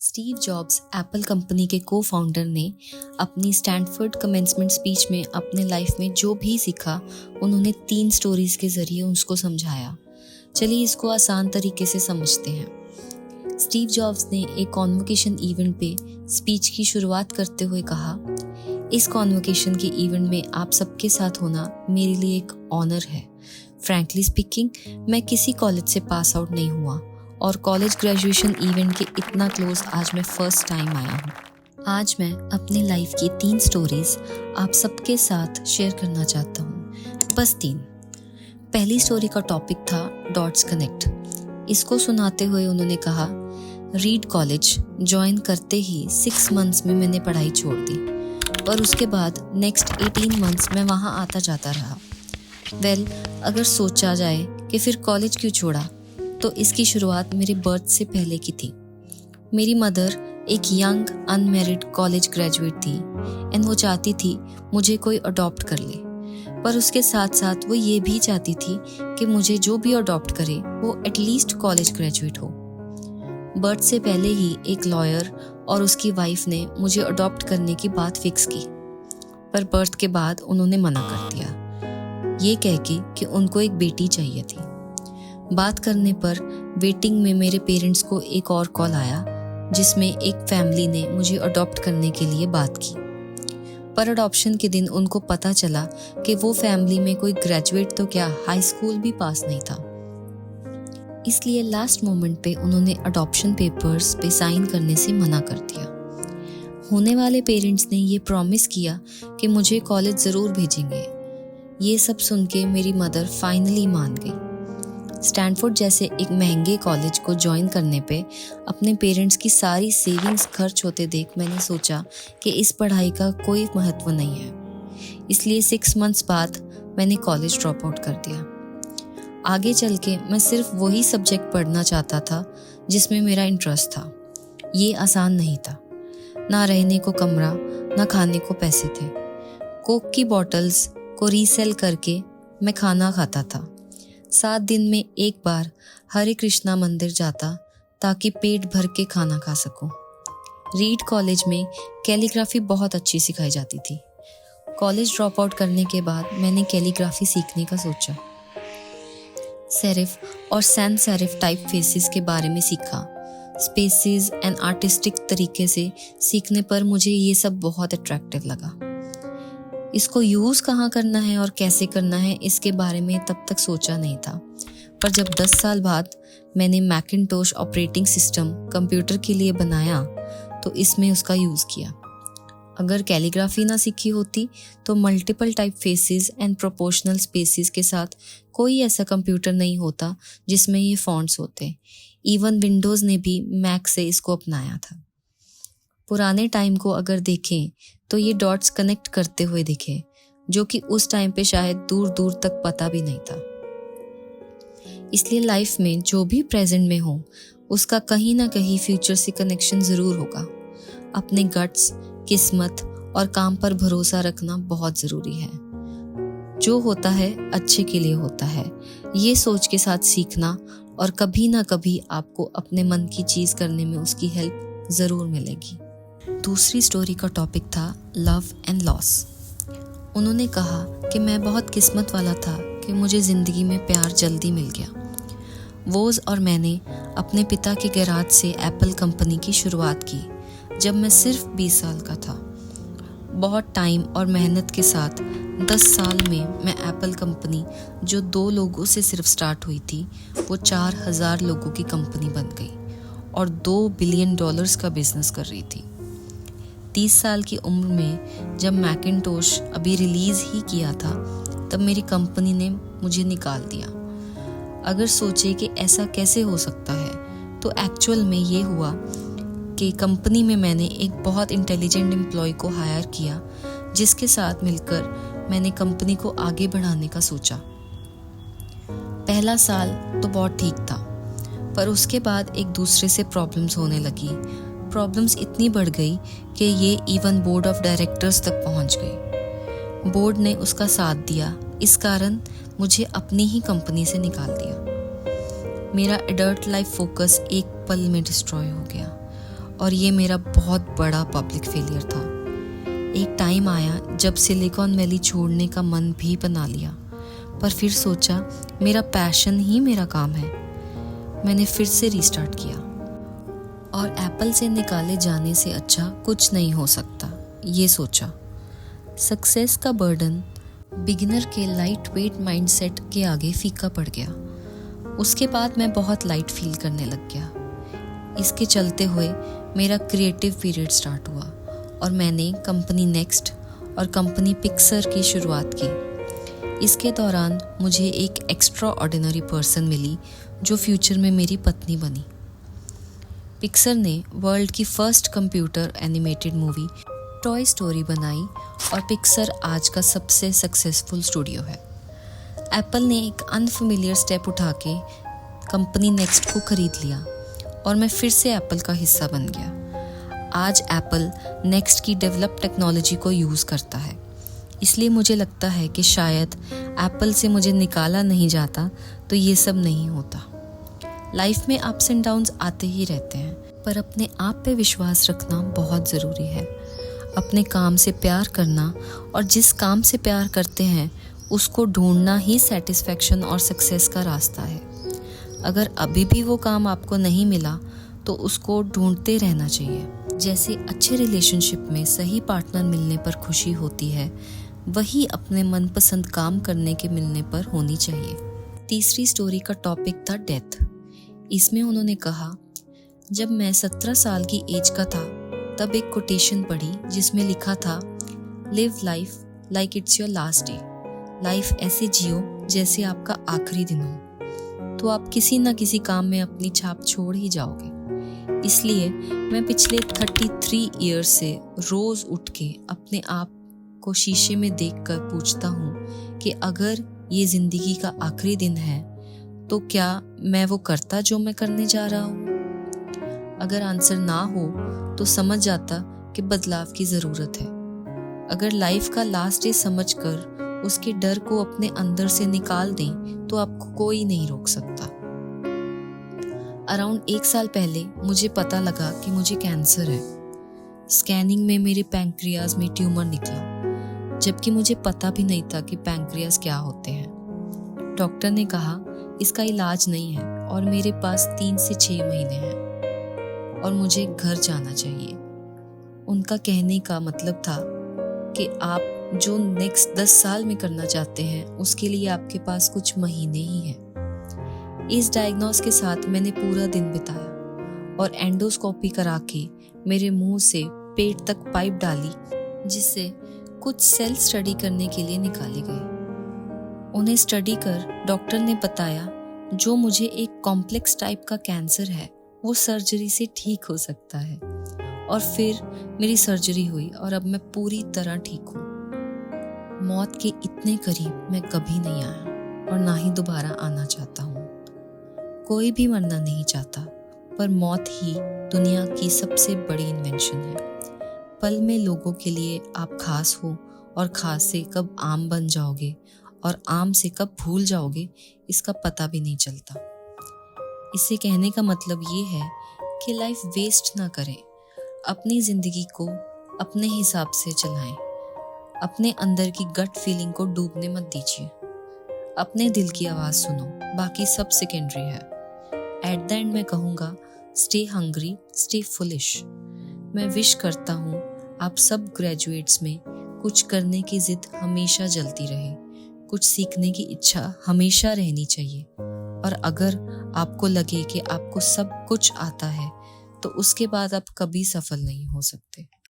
Steve jobs Apple company के को founder ने अपनी स्टैनफोर्ड कमेंसमेंट स्पीच में अपने लाइफ में जो भी सीखा उन्होंने 3 स्टोरीज के जरिए उसको समझाया। चलिए इसको आसान तरीके से समझते हैं। स्टीव जॉब्स ने एक कॉन्वोकेशन इवेंट पे स्पीच की शुरुआत करते हुए कहा, इस कॉन्वोकेशन के इवेंट में आप सबके साथ होना मेरे लिए एक ऑनर है। फ्रैंकली स्पीकिंग, मैं किसी कॉलेज से पास आउट नहीं हुआ और कॉलेज ग्रेजुएशन इवेंट के इतना क्लोज आज मैं फर्स्ट टाइम आया हूँ। आज मैं अपनी लाइफ की 3 स्टोरीज आप सबके साथ शेयर करना चाहता हूँ, बस 3। पहली स्टोरी का टॉपिक था डॉट्स कनेक्ट। इसको सुनाते हुए उन्होंने कहा, रीड कॉलेज ज्वाइन करते ही 6 मंथ्स में मैंने पढ़ाई छोड़ दी और उसके बाद नेक्स्ट 18 मंथ्स मैं वहाँ आता जाता रहा। अगर सोचा जाए कि फिर कॉलेज क्यों छोड़ा, तो इसकी शुरुआत मेरे बर्थ से पहले की थी। मेरी मदर एक यंग अनमैरिड कॉलेज ग्रेजुएट थी एंड वो चाहती थी मुझे कोई अडॉप्ट कर ले, पर उसके साथ साथ वो ये भी चाहती थी कि मुझे जो भी अडॉप्ट करे वो एटलीस्ट कॉलेज ग्रेजुएट हो। बर्थ से पहले ही एक लॉयर और उसकी वाइफ ने मुझे अडॉप्ट करने की बात फिक्स की, पर बर्थ के बाद उन्होंने मना कर दिया, ये कह के कि उनको एक बेटी चाहिए थी। बात करने पर वेटिंग में मेरे पेरेंट्स को एक और कॉल आया जिसमें एक फैमिली ने मुझे अडॉप्ट करने के लिए बात की, पर अडॉप्शन के दिन उनको पता चला कि वो फैमिली में कोई ग्रेजुएट तो क्या हाई स्कूल भी पास नहीं था। इसलिए लास्ट मोमेंट पे उन्होंने अडॉप्शन पेपर्स पे साइन करने से मना कर दिया। होने वाले पेरेंट्स ने ये प्रॉमिस किया कि मुझे कॉलेज ज़रूर भेजेंगे। ये सब सुन के मेरी मदर फाइनली मान गई। स्टैनफोर्ड जैसे एक महंगे कॉलेज को ज्वाइन करने पे अपने पेरेंट्स की सारी सेविंग्स खर्च होते देख मैंने सोचा कि इस पढ़ाई का कोई महत्व नहीं है। इसलिए 6 मंथ्स बाद मैंने कॉलेज ड्रॉप आउट कर दिया। आगे चल के मैं सिर्फ वही सब्जेक्ट पढ़ना चाहता था जिसमें मेरा इंटरेस्ट था। ये आसान नहीं था, ना रहने को कमरा, ना खाने को पैसे थे। कोक की बॉटल्स को रीसेल करके मैं खाना खाता था। 7 दिन में एक बार हरे कृष्णा मंदिर जाता ताकि पेट भर के खाना खा सकूं। रीड कॉलेज में कैलीग्राफी बहुत अच्छी सिखाई जाती थी। कॉलेज ड्रॉप आउट करने के बाद मैंने कैलीग्राफी सीखने का सोचा। सेरिफ और सैन सेरिफ टाइप फेसेस के बारे में सीखा। स्पेसेस एंड आर्टिस्टिक तरीके से सीखने पर मुझे ये सब बहुत अट्रैक्टिव लगा। इसको यूज़ कहाँ करना है और कैसे करना है इसके बारे में तब तक सोचा नहीं था, पर जब 10 साल बाद मैंने मैकिन्टोश ऑपरेटिंग सिस्टम कंप्यूटर के लिए बनाया तो इसमें उसका यूज़ किया। अगर कैलीग्राफी ना सीखी होती तो multiple type faces and proportional spaces के साथ कोई ऐसा कंप्यूटर नहीं होता जिसमें ये फॉन्ट्स होते। इवन विंडोज़ ने भी मैक से इसको अपनाया था। पुराने टाइम को अगर देखें तो ये डॉट्स कनेक्ट करते हुए दिखे, जो कि उस टाइम पे शायद दूर दूर तक पता भी नहीं था। इसलिए लाइफ में जो भी प्रेजेंट में हो उसका कहीं ना कहीं फ्यूचर से कनेक्शन ज़रूर होगा। अपने गट्स, किस्मत और काम पर भरोसा रखना बहुत ज़रूरी है। जो होता है अच्छे के लिए होता है, ये सोच के साथ सीखना और कभी ना कभी आपको अपने मन की चीज़ करने में उसकी हेल्प ज़रूर मिलेगी। दूसरी स्टोरी का टॉपिक था लव एंड लॉस। उन्होंने कहा कि मैं बहुत किस्मत वाला था कि मुझे ज़िंदगी में प्यार जल्दी मिल गया। वोज़ और मैंने अपने पिता के गैराज से एप्पल कंपनी की शुरुआत की जब मैं सिर्फ 20 साल का था। बहुत टाइम और मेहनत के साथ 10 साल में मैं एप्पल कंपनी, जो 2 लोगों से सिर्फ स्टार्ट हुई थी, वो 4000 लोगों की कंपनी बन गई और $2 बिलियन का बिजनेस कर रही थी। 30 साल की उम्र में जब मैकिन्टोश अभी रिलीज़ ही किया था तब मेरी कंपनी ने मुझे निकाल दिया। अगर सोचे कि ऐसा कैसे हो सकता है, तो एक्चुअल में ये हुआ कि कंपनी में मैंने एक बहुत इंटेलिजेंट एम्प्लॉय को हायर किया जिसके साथ मिलकर मैंने कंपनी को आगे बढ़ाने का सोचा। पहला साल तो बहुत ठीक था, पर उसके बाद एक दूसरे से प्रॉब्लम्स होने लगी। प्रॉब्लम्स इतनी बढ़ गई कि ये इवन बोर्ड ऑफ डायरेक्टर्स तक पहुंच गई। बोर्ड ने उसका साथ दिया, इस कारण मुझे अपनी ही कंपनी से निकाल दिया। मेरा एडल्ट लाइफ फोकस एक पल में डिस्ट्रॉय हो गया और ये मेरा बहुत बड़ा पब्लिक फेलियर था। एक टाइम आया जब सिलिकॉन वैली छोड़ने का मन भी बना लिया, पर फिर सोचा मेरा पैशन ही मेरा काम है। मैंने फिर से रीस्टार्ट किया और एप्पल से निकाले जाने से अच्छा कुछ नहीं हो सकता, ये सोचा। सक्सेस का बर्डन बिगिनर के लाइट वेट माइंडसेट के आगे फीका पड़ गया। उसके बाद मैं बहुत लाइट फील करने लग गया। इसके चलते हुए मेरा क्रिएटिव पीरियड स्टार्ट हुआ और मैंने कंपनी नेक्स्ट और कंपनी पिक्सर की शुरुआत की। इसके दौरान मुझे एक एक्स्ट्रा ऑर्डिनरी पर्सन मिली जो फ्यूचर में मेरी पत्नी बनी। पिक्सर ने वर्ल्ड की first computer animated movie toy story बनाई और पिक्सर आज का सबसे सक्सेसफुल स्टूडियो है। एप्पल ने एक अनफेमिलियर स्टेप उठा के कंपनी नेक्स्ट को खरीद लिया और मैं फिर से एप्पल का हिस्सा बन गया। आज एप्पल नेक्स्ट की डेवलप टेक्नोलॉजी को यूज़ करता है। इसलिए मुझे लगता है कि शायद एप्पल से मुझे निकाला नहीं जाता तो ये सब नहीं होता। लाइफ में अप्स एंड डाउन्स आते ही रहते हैं, पर अपने आप पे विश्वास रखना बहुत ज़रूरी है। अपने काम से प्यार करना और जिस काम से प्यार करते हैं उसको ढूंढना ही सेटिस्फैक्शन और सक्सेस का रास्ता है। अगर अभी भी वो काम आपको नहीं मिला तो उसको ढूंढते रहना चाहिए। जैसे अच्छे रिलेशनशिप में सही पार्टनर मिलने पर खुशी होती है, वही अपने मनपसंद काम करने के मिलने पर होनी चाहिए। तीसरी स्टोरी का टॉपिक था डेथ। इसमें उन्होंने कहा, जब मैं 17 साल की एज का था तब एक कोटेशन पढ़ी जिसमें लिखा था, live life like it's your last day. Life ऐसे जियो जैसे आपका आखिरी दिन हो, तो आप किसी ना किसी काम में अपनी छाप छोड़ ही जाओगे। इसलिए मैं पिछले 33 ईयर्स से रोज उठ के अपने आप को शीशे में देखकर पूछता हूँ कि अगर ये जिंदगी का आखिरी दिन है तो क्या मैं वो करता जो मैं करने जा रहा हूँ। अगर आंसर ना हो तो समझ जाता कि बदलाव की ज़रूरत है। अगर लाइफ का लास्ट डे समझकर उसके डर को अपने अंदर से निकाल दें तो आपको कोई नहीं रोक सकता। अराउंड 1 साल पहले मुझे पता लगा कि मुझे कैंसर है। स्कैनिंग में मेरे पैंक्रियाज में ट्यूमर निकला, जबकि मुझे पता भी नहीं था कि पैंक्रियाज क्या होते हैं। डॉक्टर ने कहा इसका इलाज नहीं है और मेरे पास 3 से 6 महीने हैं और मुझे घर जाना चाहिए। उनका कहने का मतलब था कि आप जो नेक्स्ट 10 साल में करना चाहते हैं उसके लिए आपके पास कुछ महीने ही हैं। इस डायग्नोस के साथ मैंने पूरा दिन बिताया और एंडोस्कोपी करा के मेरे मुंह से पेट तक पाइप डाली, जिससे कुछ सेल स्टडी करने के लिए निकाले गए। उन्हें स्टडी कर डॉक्टर ने बताया जो मुझे एक कॉम्प्लेक्स टाइप का कैंसर है वो सर्जरी से ठीक हो सकता है। और फिर मेरी सर्जरी हुई और अब मैं पूरी तरह ठीक हूँ। मौत के इतने करीब मैं कभी नहीं आया और ना ही दोबारा आना चाहता हूँ। कोई भी मरना नहीं चाहता, पर मौत ही दुनिया की सबसे बड़ी इन्वेंशन है। पल में लोगों के लिए आप खास हो और खास से कब आम बन जाओगे और आम से कब भूल जाओगे इसका पता भी नहीं चलता। इसे कहने का मतलब ये है कि लाइफ वेस्ट ना करें। अपनी जिंदगी को अपने हिसाब से चलाएं। अपने अंदर की गट फीलिंग को डूबने मत दीजिए। अपने दिल की आवाज़ सुनो, बाकी सब सेकेंडरी है। एट द एंड मैं कहूँगा, स्टे हंग्री, स्टे फुलिश। मैं विश करता हूँ आप सब ग्रेजुएट्स में कुछ करने की जिद हमेशा जलती रहे, कुछ सीखने की इच्छा हमेशा रहनी चाहिए। और अगर आपको लगे कि आपको सब कुछ आता है तो उसके बाद आप कभी सफल नहीं हो सकते।